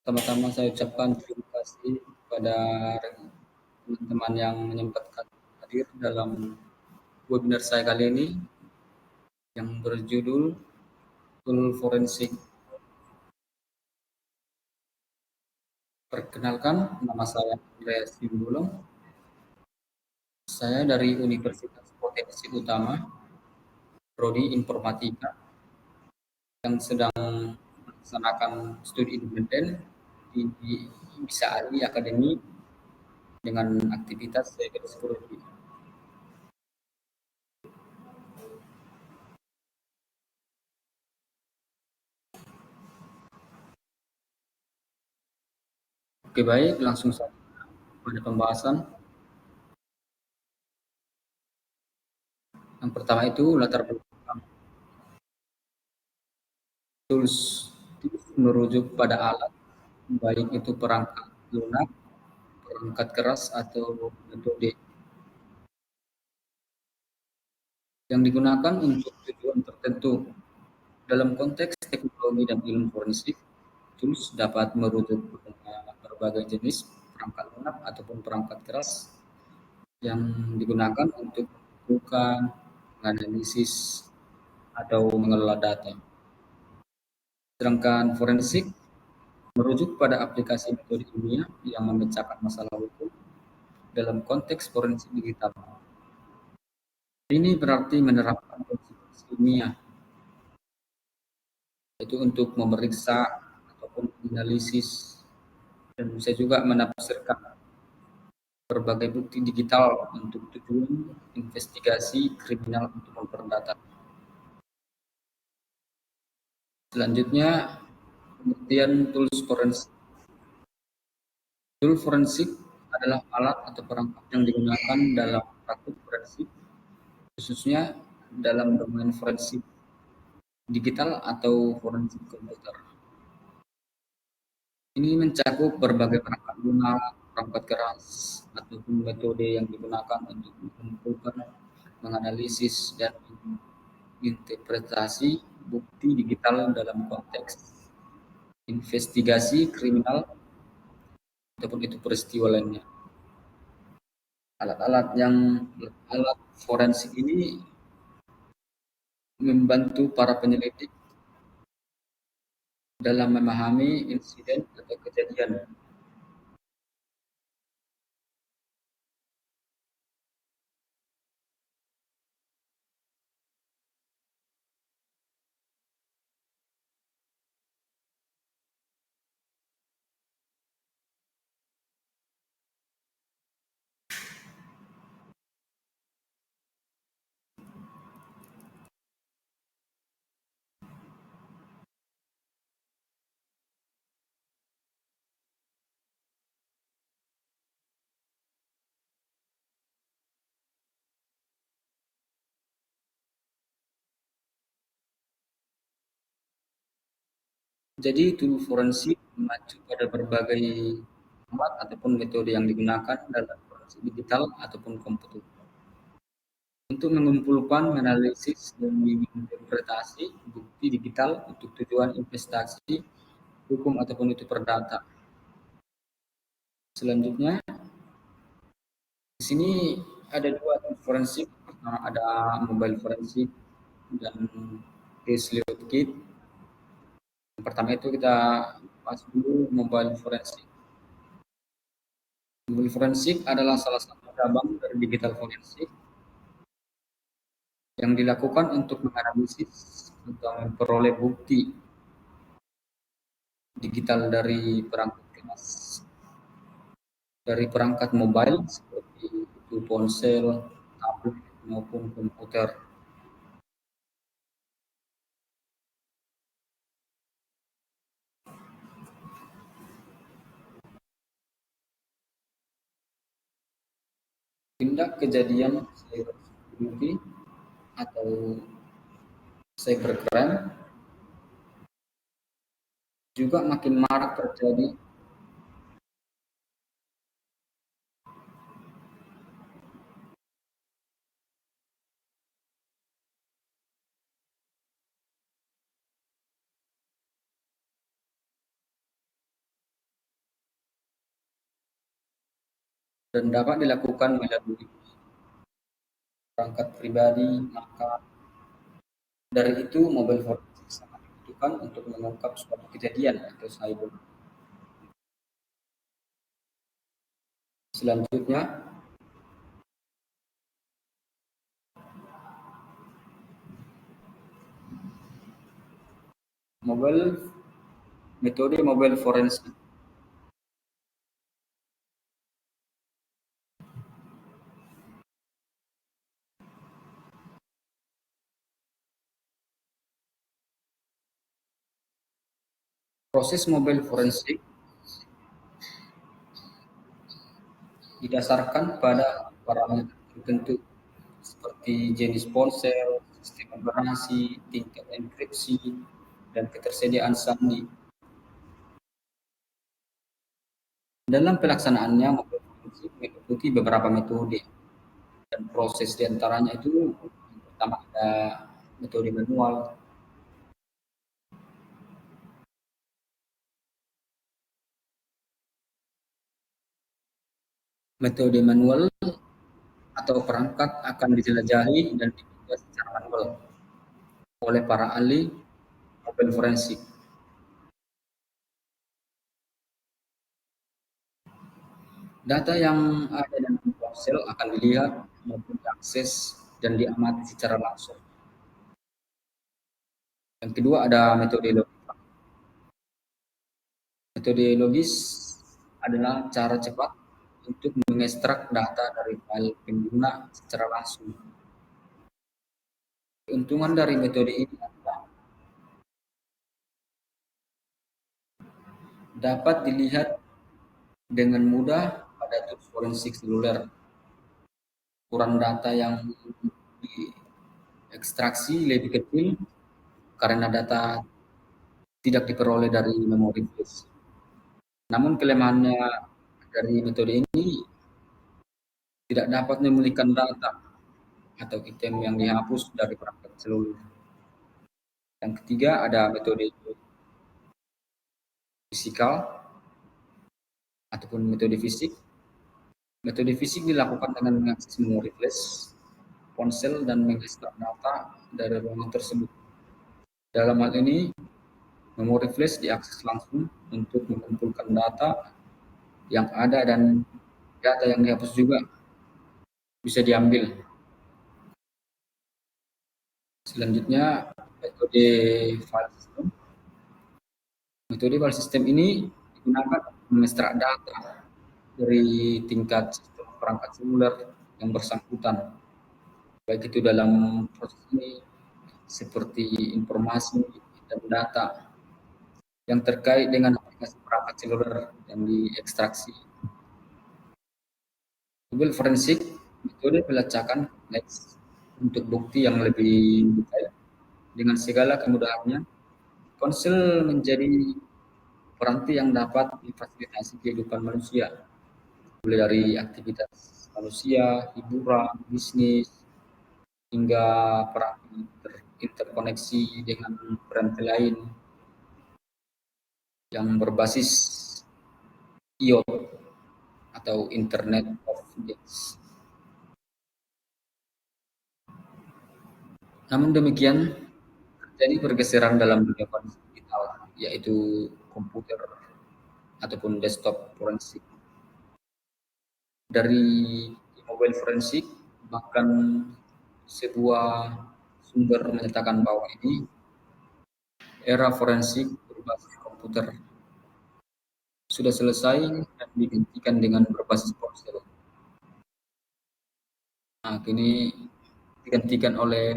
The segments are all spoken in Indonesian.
Pertama-tama saya ucapkan terima kasih kepada teman-teman yang menyempatkan hadir dalam webinar saya kali ini yang berjudul Tool Forensik. Perkenalkan, nama saya Andreas Simbulong. Saya dari Universitas Potensi Utama, Prodi Informatika, yang sedang melaksanakan studi independen di Bisa Ali Akademi dengan aktivitas cyber security. Oke, baik, langsung saja pada pembahasan. Yang pertama itu latar belakang. Tools. Tools merujuk pada alat, baik itu perangkat lunak, perangkat keras, atau metode yang digunakan untuk tujuan tertentu. Dalam konteks teknologi dan ilmu forensik, tools dapat merujuk pada berbagai jenis perangkat lunak ataupun perangkat keras yang digunakan untuk melakukan analisis atau mengelola data. Sedangkan forensik merujuk pada aplikasi metode ilmiah yang memecahkan masalah hukum dalam konteks forensik digital. Ini berarti menerapkan prinsip ilmiah, yaitu untuk memeriksa ataupun analisis dan bisa juga menafsirkan berbagai bukti digital untuk tujuan investigasi kriminal untuk memperdata. Selanjutnya, pengertian tools forensik. Tool forensik adalah alat atau perangkat yang digunakan dalam praktik forensik, khususnya dalam domain forensik digital atau forensik komputer. Ini mencakup berbagai perangkat lunak, perangkat keras, ataupun metode yang digunakan untuk mengumpulkan, menganalisis, dan menginterpretasi bukti digital dalam konteks investigasi kriminal ataupun itu peristiwa lainnya. Alat forensik ini membantu para penyelidik dalam memahami insiden atau kejadian. Jadi tool forensik mengacu pada berbagai alat ataupun metode yang digunakan dalam forensik digital ataupun komputer untuk mengumpulkan, menganalisis, dan menginterpretasi bukti digital untuk tujuan investasi, hukum ataupun itu perdata. Selanjutnya, di sini ada dua tool forensik, ada mobile forensik dan case load kit. Yang pertama itu kita bahas dulu mobile forensik. Mobile forensik adalah salah satu cabang dari digital forensik yang dilakukan untuk menganalisis atau memperoleh bukti digital dari perangkat mobile seperti itu ponsel, tablet maupun komputer. Tindak kejadian cyber security atau cybercrime juga makin marak terjadi. dan dapat dilakukan melalui perangkat pribadi, maka dari itu mobile forensik sangat dibutuhkan untuk mengungkap suatu kejadian atau cyber. Selanjutnya, mobile metode mobile forensik. Proses mobile forensik didasarkan pada parameter tertentu seperti jenis ponsel, sistem operasi, tingkat enkripsi, dan ketersediaan sandi. Dalam pelaksanaannya, mobile forensik mengikuti beberapa metode dan proses diantaranya itu yang pertama ada metode manual. Metode manual atau perangkat akan dijelajahi dan dibuat secara manual oleh para ahli mobile forensik. Data yang ada dalam ponsel akan dilihat maupun diakses dan diamati secara langsung. Yang kedua ada metode logis. Metode logis adalah cara cepat untuk mengekstrak data dari file pengguna secara langsung. Keuntungan dari metode ini adalah dapat dilihat dengan mudah pada tools forensik seluler. Ukuran data yang diekstraksi lebih kecil karena data tidak diperoleh dari memori flash. Namun kelemahannya dari metode ini tidak dapat memulihkan data atau item yang dihapus dari perangkat seluler. Yang ketiga ada metode fisikal ataupun metode fisik. Metode fisik dilakukan dengan mengakses memori flash, ponsel, dan mengekstrak data dari ruangan tersebut. Dalam hal ini, memori flash diakses langsung untuk mengumpulkan data yang ada dan data yang dihapus juga bisa diambil. Selanjutnya, metode file system. Metode file system ini digunakan untuk mengekstrak data dari tingkat sistem perangkat seluler yang bersangkutan, baik itu dalam proses ini seperti informasi dan data yang terkait dengan aplikasi perangkat seluler yang diekstraksi. Mobile forensik metode pelacakan kompleks untuk bukti yang lebih detail dengan segala kemudahannya. Ponsel menjadi peranti yang dapat memfasilitasi kehidupan manusia, mulai dari aktivitas manusia, hiburan, bisnis, hingga peranti interkoneksi dengan peranti lain yang berbasis IoT atau Internet of Things. Namun demikian, terjadi pergeseran dalam dunia forensik digital, yaitu komputer ataupun desktop forensik. Dari mobile forensik, bahkan sebuah sumber menyatakan bahwa ini era forensik berbasis komputer sudah selesai dan digantikan dengan berbasis ponsel. Nah, kini digantikan oleh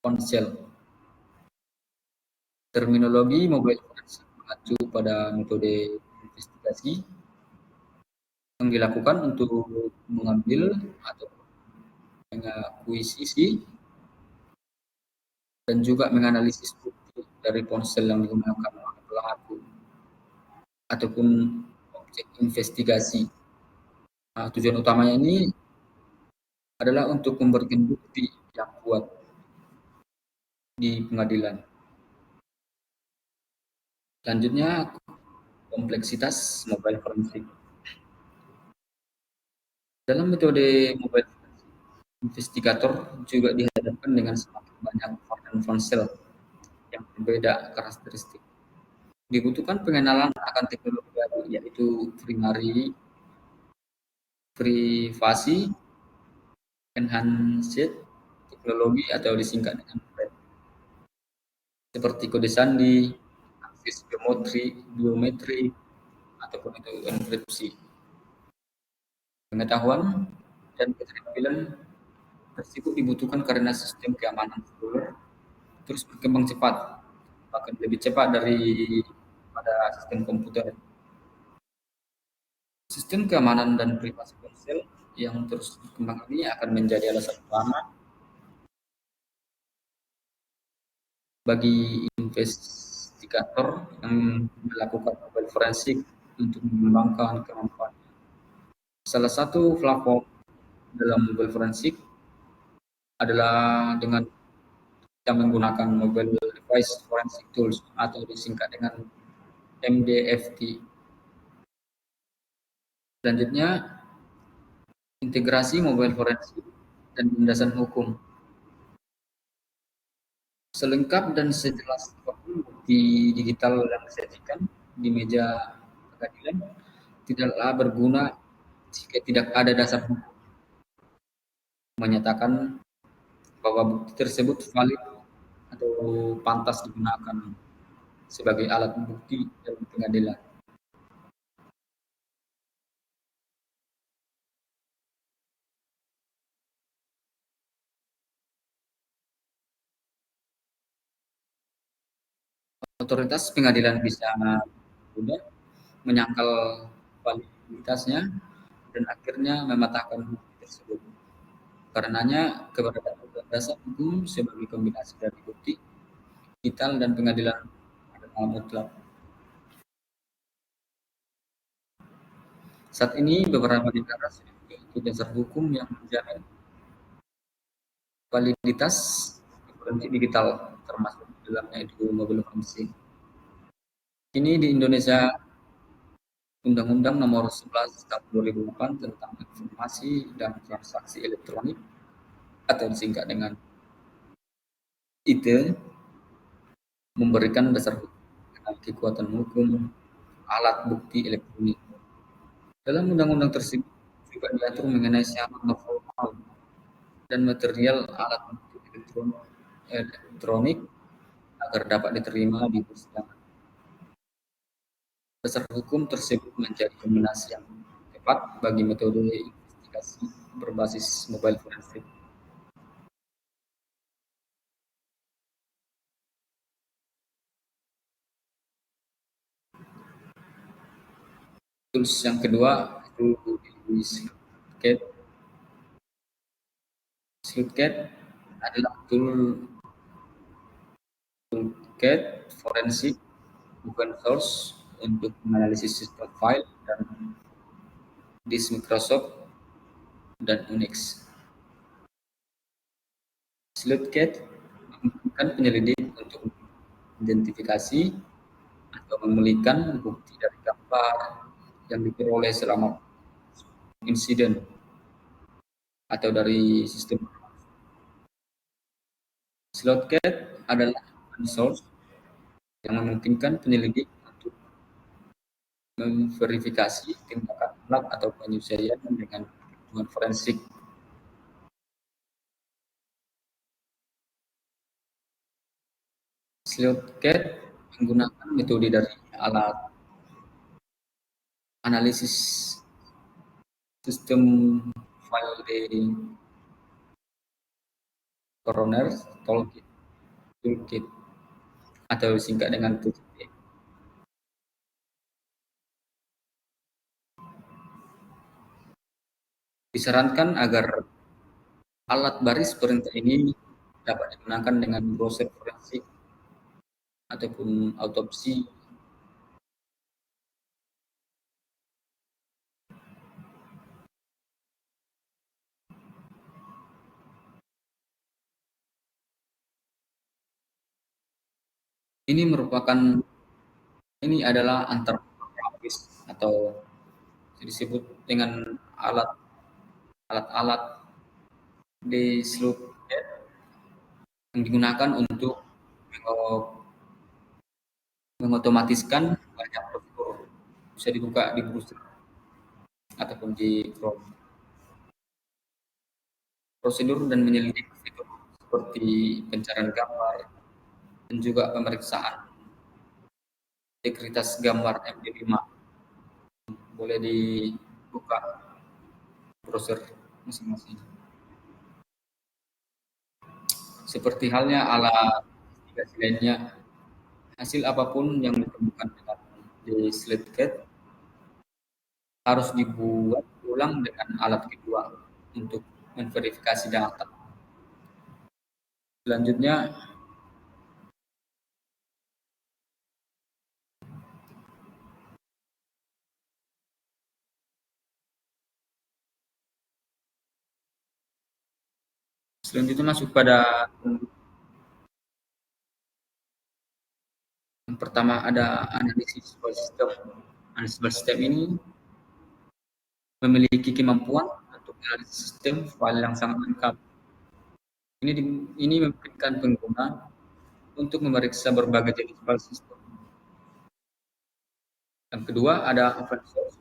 ponsel. Terminologi mobile forensik mengacu pada metode investigasi yang dilakukan untuk mengambil atau mengakuisisi dan juga menganalisis bukti dari ponsel yang digunakan oleh pelaku ataupun objek investigasi. Nah, tujuan utamanya ini adalah untuk memberikan bukti yang kuat di pengadilan. Selanjutnya, kompleksitas mobile forensik. Dalam metode mobile investigator juga dihadapkan dengan semakin banyak varian ponsel yang berbeda karakteristik. Dibutuhkan pengenalan akan teknologi baru, yaitu privasi enhanced teknologi atau disingkat dengan PET, seperti kode sandi, akses biometri, ataupun itu enkripsi. Pengetahuan dan keterampilan tersebut dibutuhkan karena sistem keamanan seluler terus berkembang cepat, bahkan lebih cepat dari pada sistem komputer. Sistem keamanan dan privasi ponsel yang terus berkembang ini akan menjadi alasan utama bagi investigator yang melakukan mobile forensik untuk mengembangkan kemampuan. Salah satu platform dalam mobile forensik adalah dengan kita menggunakan mobile device forensic tools atau disingkat dengan MDFT. Selanjutnya, integrasi mobile forensik dan landasan hukum. Selengkap dan sejelas apapun bukti digital yang disajikan di meja pengadilan tidaklah berguna jika tidak ada dasar hukum menyatakan bahwa bukti tersebut valid atau pantas digunakan sebagai alat bukti dalam pengadilan. Otoritas pengadilan bisa mudah menyangkal validitasnya dan akhirnya mematahkan bukti tersebut. Karenanya, keberadaan dasar hukum sebagai kombinasi dari bukti digital dan pengadilan adalah mutlak. Saat ini, beberapa negara sudah memiliki dasar hukum yang menjamin validitas forensik digital, termasuk dalamnya itu mobil forensik. Ini di Indonesia, Undang-Undang Nomor 11 Tahun 2008 tentang Informasi dan Transaksi Elektronik atau disingkat dengan ITE memberikan dasar hukum dengan kekuatan hukum alat bukti elektronik. Dalam undang-undang tersebut juga diatur mengenai syarat formal dan material alat bukti elektronik agar dapat diterima di persidangan. Dasar hukum tersebut menjadi kombinasi yang tepat bagi metode investigasi berbasis mobile forensik. Tools yang kedua itu Sleuthgate. Sleuthgate adalah toolkit forensik open source untuk menganalisis sistem file dan disk Microsoft dan Unix. Sleuthgate memungkinkan penyelidik untuk identifikasi atau memulihkan bukti dari gambar yang diperoleh selama insiden atau dari sistem. Sleuthgate adalah open source yang memungkinkan penyelidik untuk memverifikasi tindakan alat atau penyesuaian dengan kebutuhan forensik. Sleuthgate menggunakan metode dari alat analisis sistem file di Coroner Toolkit atau disingkat dengan TTP. Disarankan agar alat baris perintah ini dapat digunakan dengan browser forensik ataupun autopsi. Ini adalah antar lapis atau disebut dengan alat alat-alat di seluruh yang digunakan untuk mengotomatiskan banyak prosedur, bisa dibuka di browser ataupun di Chrome. Prosedur dan menyelidik fitur seperti pencarian gambar dan juga pemeriksaan integritas gambar MD5 boleh dibuka browser masing-masing. Seperti halnya alat investigasi lainnya, hasil apapun yang ditemukan di SleepCat harus dibuat ulang dengan alat kedua untuk memverifikasi data. Selanjutnya, masuk pada yang pertama ada analisis file system. Analisis file system ini memiliki kemampuan untuk menganalisis sistem file yang sangat lengkap. Ini memungkinkan pengguna untuk memeriksa berbagai jenis file system. Yang kedua ada open source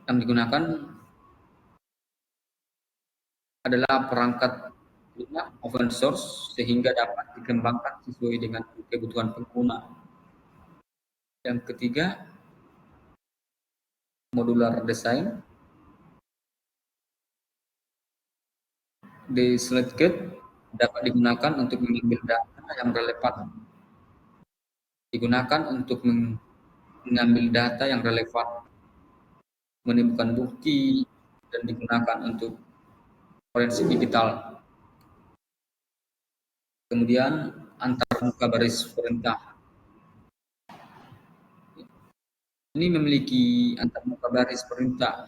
yang digunakan adalah perangkat lunak open source sehingga dapat dikembangkan sesuai dengan kebutuhan pengguna. Yang ketiga, modular design. Di SleepCat dapat digunakan untuk mengambil data yang relevan. Digunakan untuk mengambil data yang relevan, menemukan bukti, dan digunakan untuk forensik digital. Kemudian antar muka baris perintah. Ini memiliki antar muka baris perintah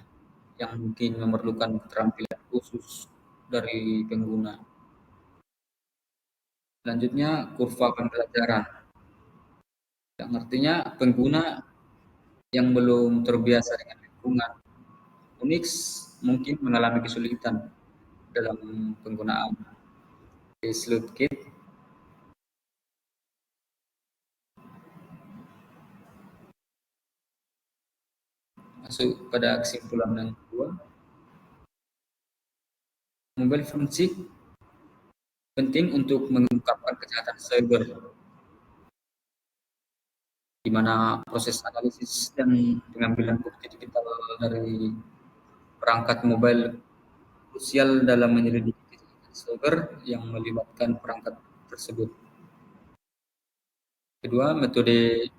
yang mungkin memerlukan keterampilan khusus dari pengguna. Selanjutnya kurva pembelajaran, yang artinya pengguna yang belum terbiasa dengan lingkungan Unix mungkin mengalami kesulitan dalam penggunaan di SleepCat. Masuk pada kesimpulan yang kedua, mobile forensik penting untuk mengungkapkan kejahatan cyber, di mana proses analisis dan pengambilan bukti digital dari perangkat mobile krusial dalam menyelidiki kejahatan cyber yang melibatkan perangkat tersebut. Kedua, metode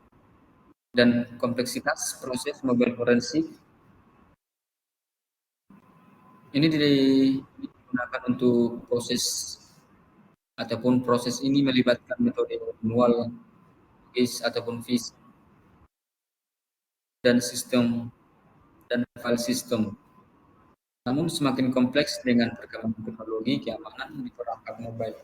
dan kompleksitas proses mobile forensik ini digunakan untuk proses ini melibatkan metode manual, logis ataupun fisik dan sistem dan file system. Namun semakin kompleks dengan perkembangan teknologi keamanan di perangkat mobile.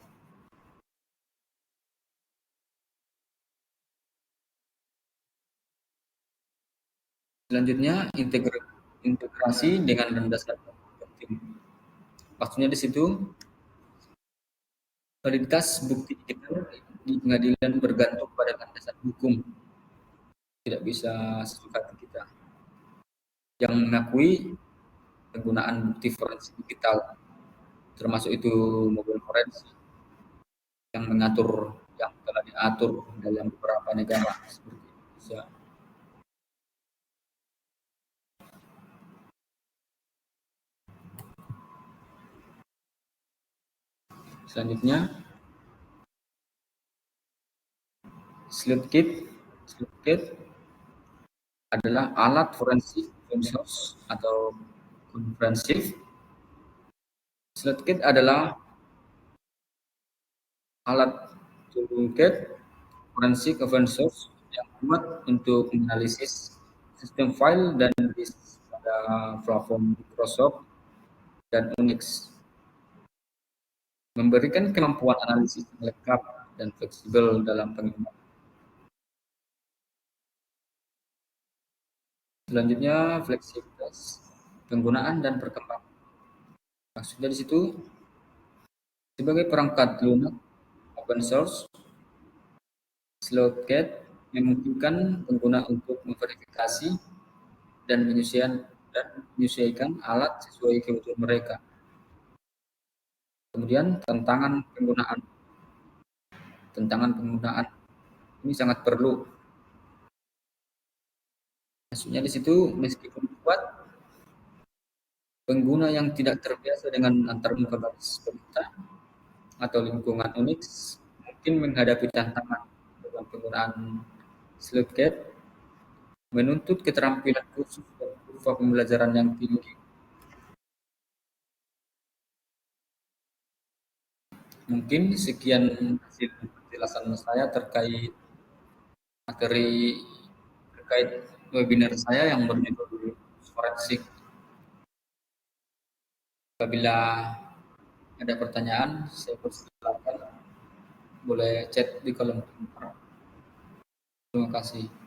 Selanjutnya integrasi dengan landasan penting. Maksudnya di situ validitas bukti digital di pengadilan bergantung pada landasan hukum. Tidak bisa sesuka kita. Yang mengakui penggunaan bukti forensik digital, termasuk itu mobile forensik yang telah diatur dalam beberapa negara seperti Indonesia. Selanjutnya, SleepCat adalah alat forensik open source atau komprehensif. SleepCat adalah alat toolkit forensik open source yang kuat untuk menganalisis sistem file dan disk pada platform Microsoft dan Unix, memberikan kemampuan analisis yang lengkap dan fleksibel dalam penggunaan. Selanjutnya, fleksibilitas. penggunaan dan perkembangan. Maksudnya di situ sebagai perangkat lunak open source, Sleuthgate memungkinkan pengguna untuk memverifikasi dan menyesuaikan alat sesuai kebutuhan mereka. Kemudian tantangan penggunaan ini sangat perlu. Maksudnya di situ meskipun kuat, pengguna yang tidak terbiasa dengan antarmuka baris perintah atau lingkungan Unix mungkin menghadapi tantangan dalam penggunaan Sleuthgate menuntut keterampilan khusus dan kurva pembelajaran yang tinggi. Mungkin sekian hasil penjelasan saya materi terkait webinar saya yang berjudul forensik. Apabila ada pertanyaan, saya persilakan boleh chat di kolom komentar. Terima kasih.